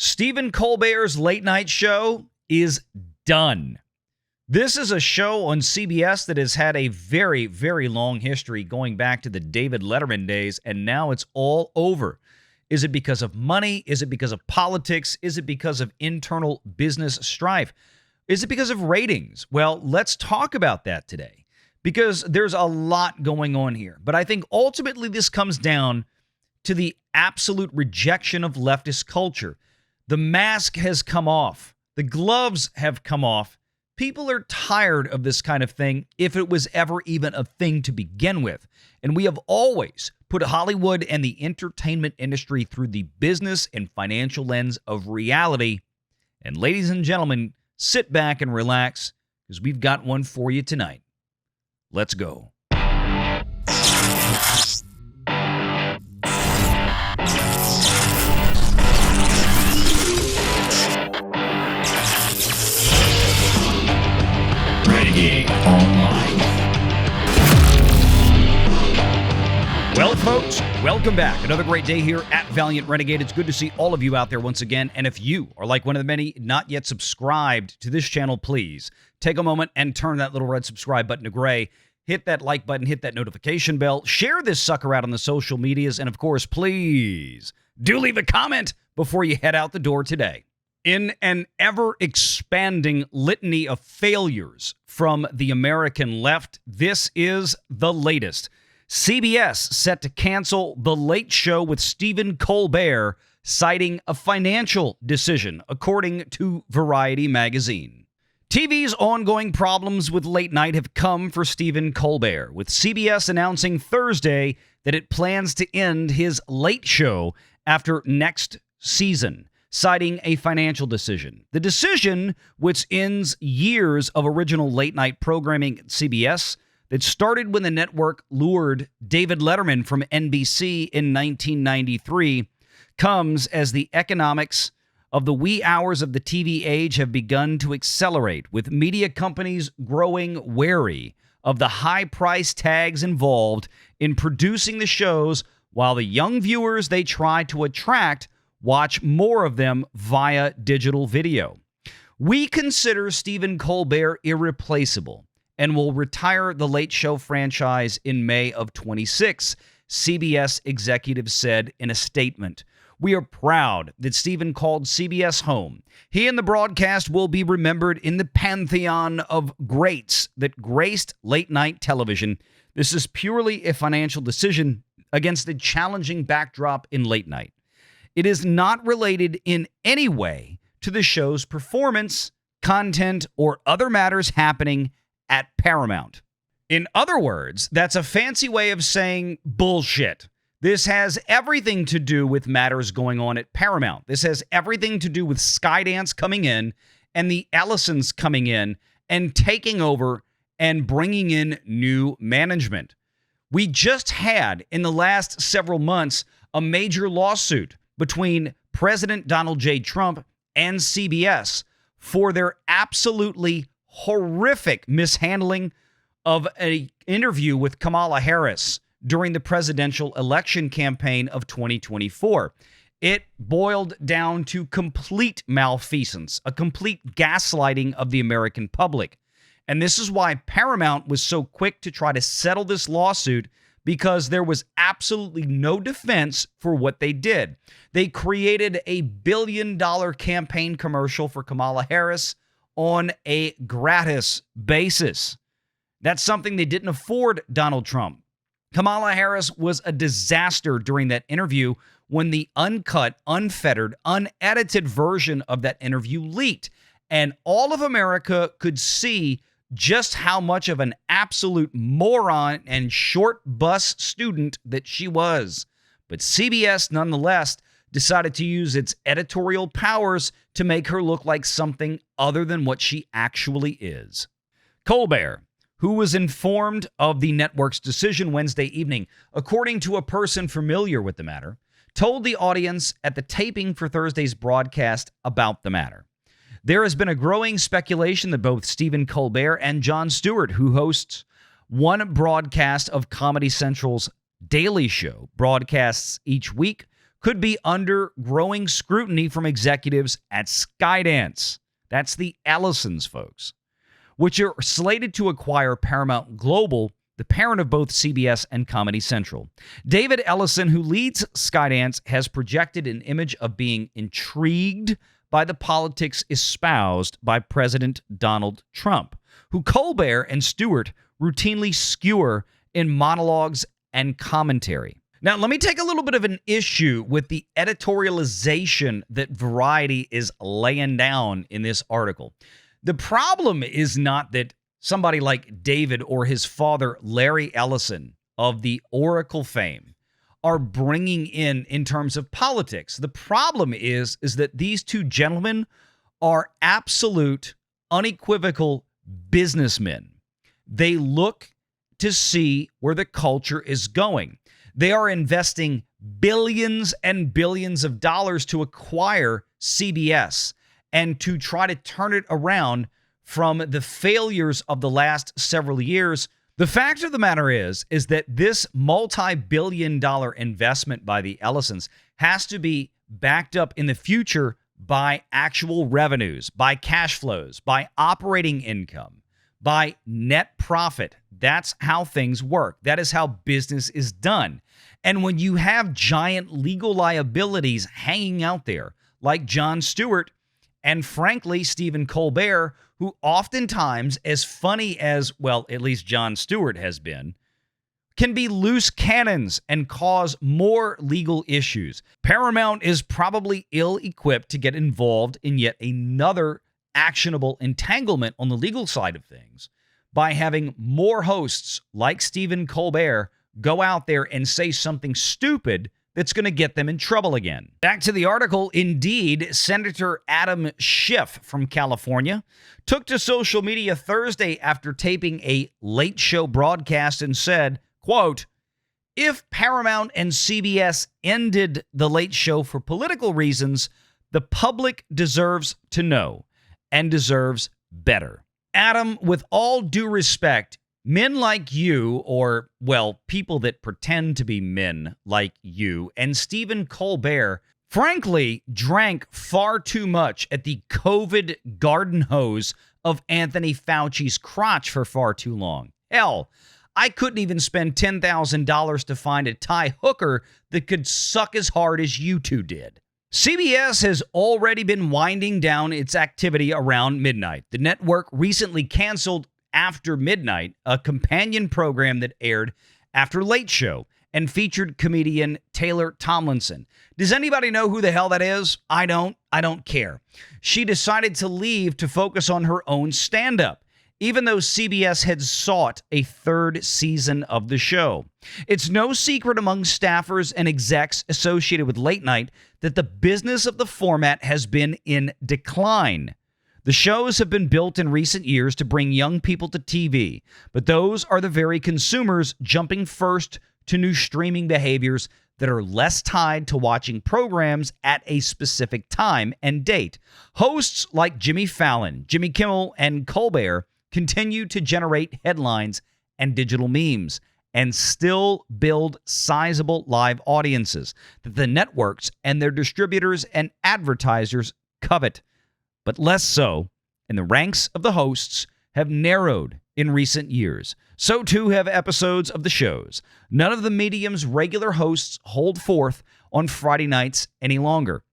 Stephen Colbert's late night show is done. This is a show on CBS that has had a very, very long history going back to the David Letterman days, and now it's all over. Is it because of money? Is it because of politics? Is it because of internal business strife? Is it because of ratings? Well, let's talk about that today because there's a lot going on here. But I think ultimately this comes down to the absolute rejection of leftist culture. The mask has come off. The gloves have come off. People are tired of this kind of thing if it was ever even a thing to begin with. And we have always put Hollywood and the entertainment industry through the business and financial lens of reality. And ladies and gentlemen, sit back and relax because we've got one for you tonight. Let's go. Renegade Online. Well, folks, welcome back. Another great day here at Valiant Renegade. It's good to see all of you out there once again. And if you are like one of the many not yet subscribed to this channel, please take a moment and turn that little red subscribe button to gray. Hit that like button, hit that notification bell, share this sucker out on the social medias, and of course, please do leave a comment before you head out the door today. In an ever-expanding litany of failures from the American left, this is the latest. CBS set to cancel The Late Show with Stephen Colbert, citing a financial decision, according to Variety magazine. TV's ongoing problems with late night have come for Stephen Colbert, with CBS announcing Thursday that it plans to end his Late Show after next season, citing a financial decision. The decision, which ends years of original late-night programming at CBS that started when the network lured David Letterman from NBC in 1993, comes as the economics of the wee hours of the TV age have begun to accelerate, with media companies growing wary of the high price tags involved in producing the shows, while the young viewers they try to attract watch more of them via digital video. We consider Stephen Colbert irreplaceable and will retire the Late Show franchise in May of 26, CBS executives said in a statement. We are proud that Stephen called CBS home. He and the broadcast will be remembered in the pantheon of greats that graced late-night television. This is purely a financial decision against a challenging backdrop in late night. It is not related in any way to the show's performance, content, or other matters happening at Paramount. In other words, that's a fancy way of saying bullshit. This has everything to do with matters going on at Paramount. This has everything to do with Skydance coming in and the Ellisons coming in and taking over and bringing in new management. We just had, in the last several months, a major lawsuit between President Donald J. Trump and CBS for their absolutely horrific mishandling of an interview with Kamala Harris during the presidential election campaign of 2024. It boiled down to complete malfeasance, a complete gaslighting of the American public. And this is why Paramount was so quick to try to settle this lawsuit, because there was absolutely no defense for what they did. They created a $1 billion campaign commercial for Kamala Harris on a gratis basis. That's something they didn't afford Donald Trump. Kamala Harris was a disaster during that interview when the uncut, unfettered, unedited version of that interview leaked. And all of America could see just how much of an absolute moron and short bus student that she was. But CBS, nonetheless, decided to use its editorial powers to make her look like something other than what she actually is. Colbert, who was informed of the network's decision Wednesday evening, according to a person familiar with the matter, told the audience at the taping for Thursday's broadcast about the matter. There has been a growing speculation that both Stephen Colbert and Jon Stewart, who hosts one broadcast of Comedy Central's Daily Show, broadcasts each week, could be under growing scrutiny from executives at Skydance. That's the Ellisons, folks, which are slated to acquire Paramount Global, the parent of both CBS and Comedy Central. David Ellison, who leads Skydance, has projected an image of being intrigued by the politics espoused by President Donald Trump, who Colbert and Stewart routinely skewer in monologues and commentary. Now, let me take a little bit of an issue with the editorialization that Variety is laying down in this article. The problem is not that somebody like David or his father, Larry Ellison, of the Oracle fame, are bringing in terms of politics. The problem is that these two gentlemen are absolute, unequivocal businessmen. They look to see where the culture is going. They are investing billions and billions of dollars to acquire CBS and to try to turn it around from the failures of the last several years. The fact of the matter is that this multi-billion-dollar investment by the Ellisons has to be backed up in the future by actual revenues, by cash flows, by operating income, by net profit. That's how things work. That is how business is done. And when you have giant legal liabilities hanging out there, like Jon Stewart and frankly Stephen Colbert, who oftentimes, as funny as, well, at least Jon Stewart has been, can be loose cannons and cause more legal issues. Paramount is probably ill-equipped to get involved in yet another actionable entanglement on the legal side of things by having more hosts like Stephen Colbert go out there and say something stupid that's going to get them in trouble again. Back to the article. Indeed, Senator Adam Schiff from California took to social media Thursday after taping a late show broadcast and said, quote, "If Paramount and CBS ended the late show for political reasons, the public deserves to know and deserves better." Adam, with all due respect, men like you, or, well, people that pretend to be men like you, and Stephen Colbert, frankly, drank far too much at the COVID garden hose of Anthony Fauci's crotch for far too long. Hell, I couldn't even spend $10,000 to find a Thai hooker that could suck as hard as you two did. CBS has already been winding down its activity around midnight. The network recently canceled After Midnight, a companion program that aired after Late Show and featured comedian Taylor Tomlinson. Does anybody know who the hell that is? I don't care. She decided to leave to focus on her own stand-up, even though CBS had sought a third season of the show. It's no secret among staffers and execs associated with Late Night that the business of the format has been in decline. The shows have been built in recent years to bring young people to TV, but those are the very consumers jumping first to new streaming behaviors that are less tied to watching programs at a specific time and date. Hosts like Jimmy Fallon, Jimmy Kimmel, and Colbert continue to generate headlines and digital memes and still build sizable live audiences that the networks and their distributors and advertisers covet. But less so, and the ranks of the hosts have narrowed in recent years. So too have episodes of the shows. None of the medium's regular hosts hold forth on Friday nights any longer,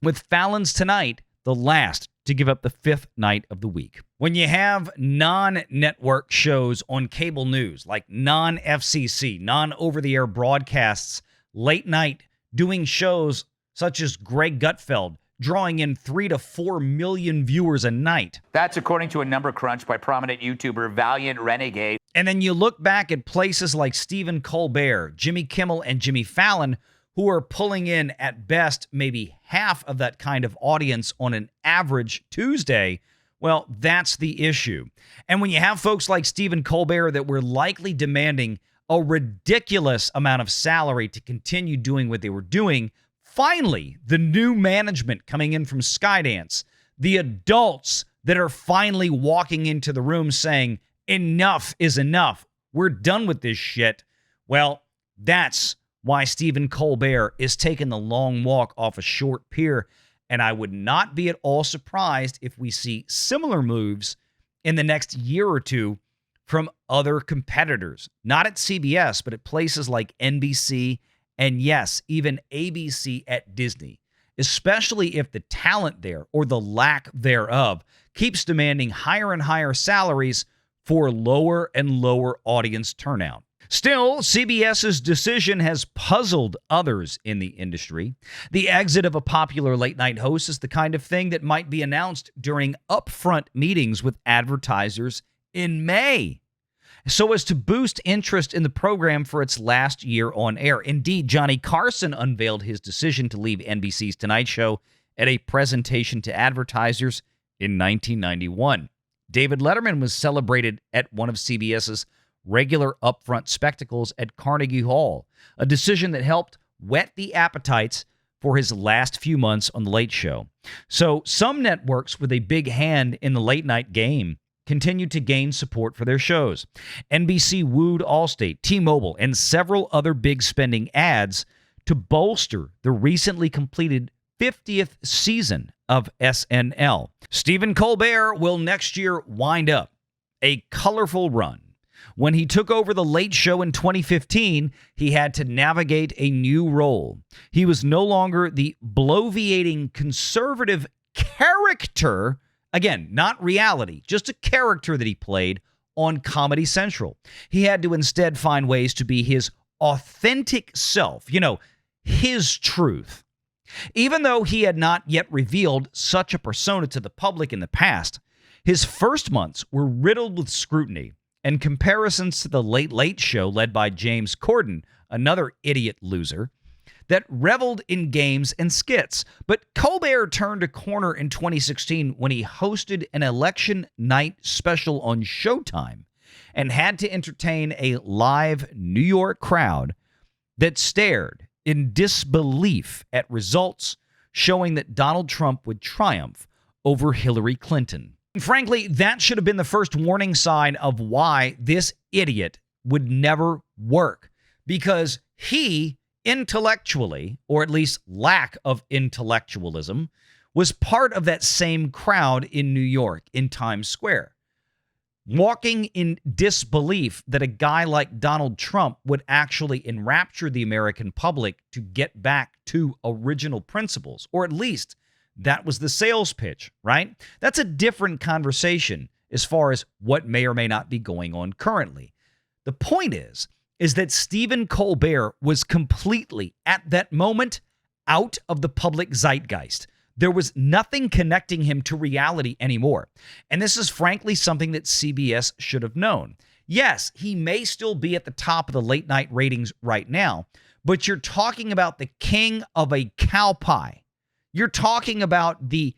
with Fallon's Tonight the last to give up the fifth night of the week. When you have non-network shows on cable news, like non-FCC, non-over-the-air broadcasts, late night, doing shows such as Greg Gutfeld, drawing in 3 to 4 million viewers a night. That's according to a number crunch by prominent YouTuber Valiant Renegade. And then you look back at places like Stephen Colbert, Jimmy Kimmel, and Jimmy Fallon, who are pulling in at best maybe half of that kind of audience on an average Tuesday. Well, that's the issue. And when you have folks like Stephen Colbert that were likely demanding a ridiculous amount of salary to continue doing what they were doing, finally, the new management coming in from Skydance, the adults that are finally walking into the room saying, enough is enough. We're done with this shit. Well, that's why Stephen Colbert is taking the long walk off a short pier, and I would not be at all surprised if we see similar moves in the next year or two from other competitors, not at CBS, but at places like NBC and, yes, even ABC at Disney, especially if the talent there, or the lack thereof, keeps demanding higher and higher salaries for lower and lower audience turnout. Still, CBS's decision has puzzled others in the industry. The exit of a popular late-night host is the kind of thing that might be announced during upfront meetings with advertisers in May, so as to boost interest in the program for its last year on air. Indeed, Johnny Carson unveiled his decision to leave NBC's Tonight Show at a presentation to advertisers in 1991. David Letterman was celebrated at one of CBS's regular upfront spectacles at Carnegie Hall, a decision that helped whet the appetites for his last few months on The Late Show. So some networks with a big hand in the late-night game continued to gain support for their shows. NBC wooed Allstate, T-Mobile, and several other big spending ads to bolster the recently completed 50th season of SNL. Stephen Colbert will next year wind up a colorful run. When he took over The Late Show in 2015, he had to navigate a new role. He was no longer the bloviating conservative character, again, not reality, just a character that he played on Comedy Central. He had to instead find ways to be his authentic self, his truth. Even though he had not yet revealed such a persona to the public in the past, his first months were riddled with scrutiny and comparisons to The Late Late Show led by James Corden, another idiot loser, that reveled in games and skits. But Colbert turned a corner in 2016 when he hosted an election night special on Showtime and had to entertain a live New York crowd that stared in disbelief at results showing that Donald Trump would triumph over Hillary Clinton. And frankly, that should have been the first warning sign of why this idiot would never work, because he intellectually, or at least lack of intellectualism, was part of that same crowd in New York, in Times Square, walking in disbelief that a guy like Donald Trump would actually enrapture the American public to get back to original principles, or at least that was the sales pitch, right? That's a different conversation as far as what may or may not be going on currently. The point is that Stephen Colbert was completely, at that moment, out of the public zeitgeist. There was nothing connecting him to reality anymore. And this is frankly something that CBS should have known. Yes, he may still be at the top of the late night ratings right now, but you're talking about the king of a cow pie. You're talking about the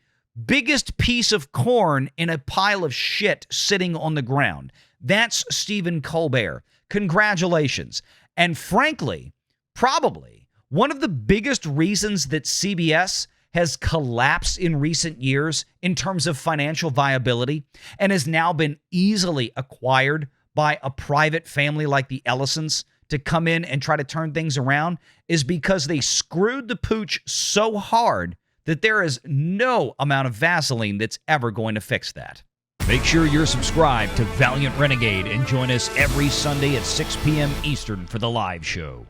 biggest piece of corn in a pile of shit sitting on the ground. That's Stephen Colbert. Congratulations. And frankly, probably one of the biggest reasons that CBS has collapsed in recent years in terms of financial viability and has now been easily acquired by a private family like the Ellisons to come in and try to turn things around is because they screwed the pooch so hard that there is no amount of Vaseline that's ever going to fix that. Make sure you're subscribed to Valiant Renegade and join us every Sunday at 6 p.m. Eastern for the live show.